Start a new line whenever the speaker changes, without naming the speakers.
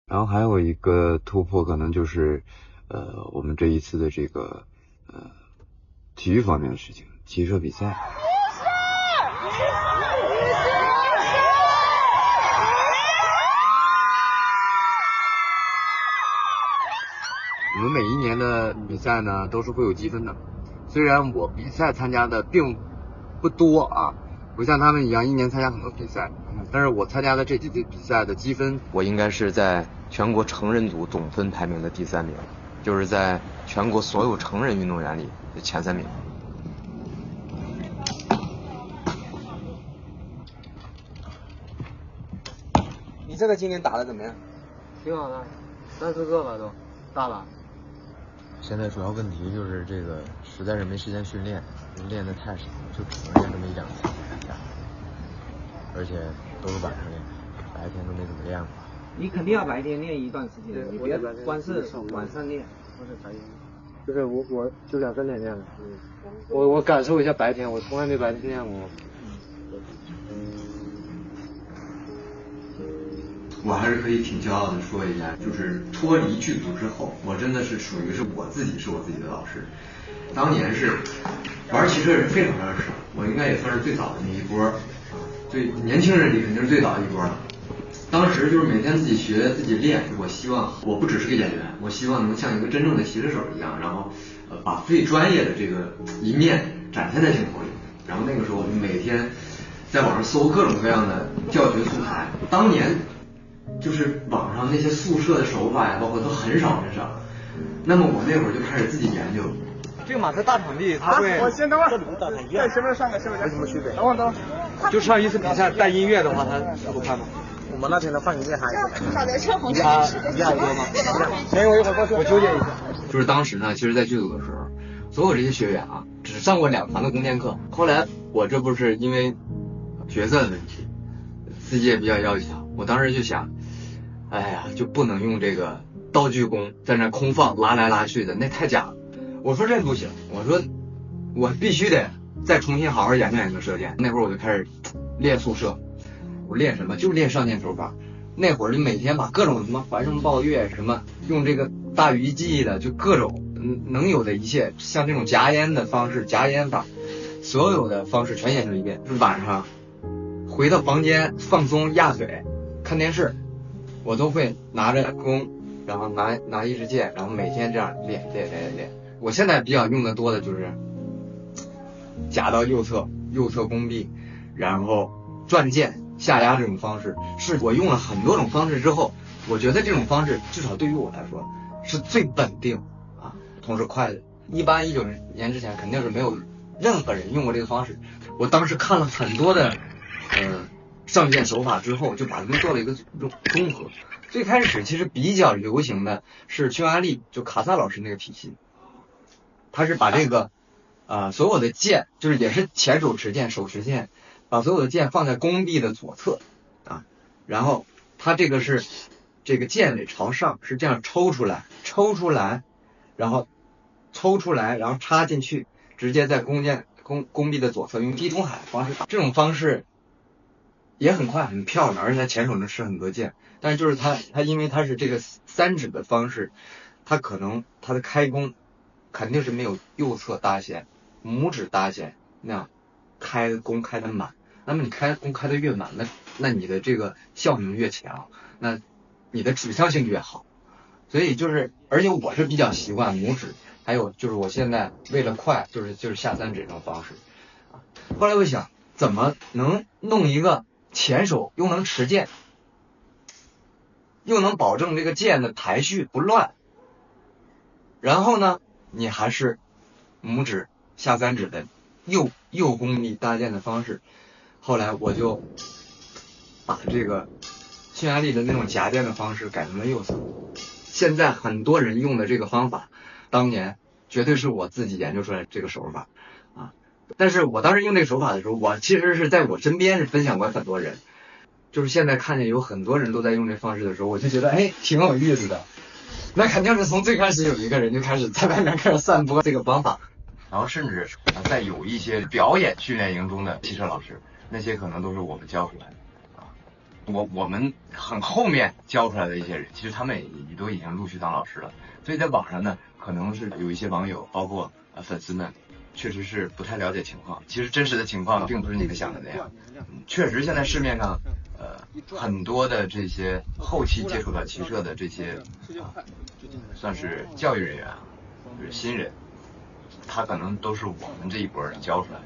然后还有一个突破可能就是，我们这一次的这个体育方面的事情，骑射比赛。我们每一年的比赛呢，都是会有积分的。虽然我比赛参加的并不多啊，不像他们一样一年参加很多比赛，但是我参加的这几次比赛的积分，我应该是在全国成人组总分排名的第3名，就是在全国所有成人运动员里的前3名。
你这个今年打得怎么样？
挺好的，3、4个吧都，大了。
现在主要问题就是这个实在是没时间训练，练得太少，就只能练这么1、2次比赛，而且都是晚上练，白天都没怎么练过。
你肯定要白天练一段时间，你别光是晚上练。
不是白天，就是我就2、3点练了。我感受一下白天，我从来没白天练过。
我还是可以挺骄傲的说一下，就是脱离剧组之后，我真的是属于是我自己的老师。当年是玩骑车人非常少，我应该也算是最早的那一波，最年轻人里肯定是最早的一波了。当时就是每天自己学自己练，我希望我不只是个演员，我希望能像一个真正的骑车手一样，然后把最专业的这个一面展现在镜头里。然后那个时候我就每天在网上搜各种各样的教学素材，当年就是网上那些速射的手法呀，包括都很少。那么我那会儿就开始自己研究。
这个马赛大场地，它会。
我先等会儿。在前面上个，没什么区别。等会儿。
就上一次比赛带音乐的话，它不看吗？
我们那天的放音乐还
少的车红
一样多吗？
行，我一会儿过去。
我纠结一下。
就是当时呢，其实在剧组的时候，所有这些学员啊，只上过2堂的弓箭课。后来我这不是因为角色的问题，自己也比较要强，我当时就想，哎呀，就不能用这个道具弓在那空放拉来拉去的，那太假了。我说这不行，我说我必须得再重新好好研究射箭。那会儿我就开始练速射，我练什么？就练上箭手法。那会儿就每天把各种什么环声抱月，什么用这个大鱼际的，就各种能有的一切，像这种夹烟的方式、夹烟法，所有的方式全研究一遍。就是晚上回到房间放松压腿看电视，我都会拿着弓，然后拿一支箭，然后每天这样练。我现在比较用的多的就是夹到右侧弓臂，然后转箭下压这种方式。是我用了很多种方式之后，我觉得这种方式至少对于我来说是最稳定啊，同时快的。18、19年之前肯定是没有任何人用过这个方式。我当时看了很多的上箭手法之后，就把它们做了一个综合。最开始其实比较流行的是匈牙利就卡萨老师那个体系，他是把这个所有的箭，就是也是前手持箭手持箭，把所有的箭放在弓臂的左侧啊，然后他这个是这个箭尾朝上，是这样抽出来，然后插进去，直接在弓臂的左侧用地中海方式打。这种方式也很快很漂亮，而且他前手能吃很多箭。但是就是他因为他是这个3指的方式，他可能他的开弓肯定是没有右侧搭弦、拇指搭弦那样开弓开得满。那么你开弓开得越满，那你的这个效能越强，那你的指向性越好。所以就是而且我是比较习惯拇指，还有就是我现在为了快就是下3指这种方式啊。后来我想怎么能弄一个前手又能持箭，又能保证这个箭的排序不乱，然后呢你还是拇指下3指的右弓臂搭箭的方式。后来我就把这个匈牙利的那种夹箭的方式改成了右侧。现在很多人用的这个方法，当年绝对是我自己研究出来这个手法啊。但是我当时用这个手法的时候，我其实是在我身边是分享过很多人，就是现在看见有很多人都在用这方式的时候，我就觉得挺有意思的。那肯定是从最开始有一个人就开始在外面开始散播这个方法，然后甚至在有一些表演训练营中的骑车老师，那些可能都是我们教出来的啊。我们很后面教出来的一些人，其实他们也都已经陆续当老师了。所以在网上呢，可能是有一些网友，包括粉丝们，确实是不太了解情况。其实真实的情况并不是你们想的那样。确实，现在市面上很多的这些后期接触到骑射的这些算是教育人员啊，就是新人，他可能都是我们这一波人教出来的。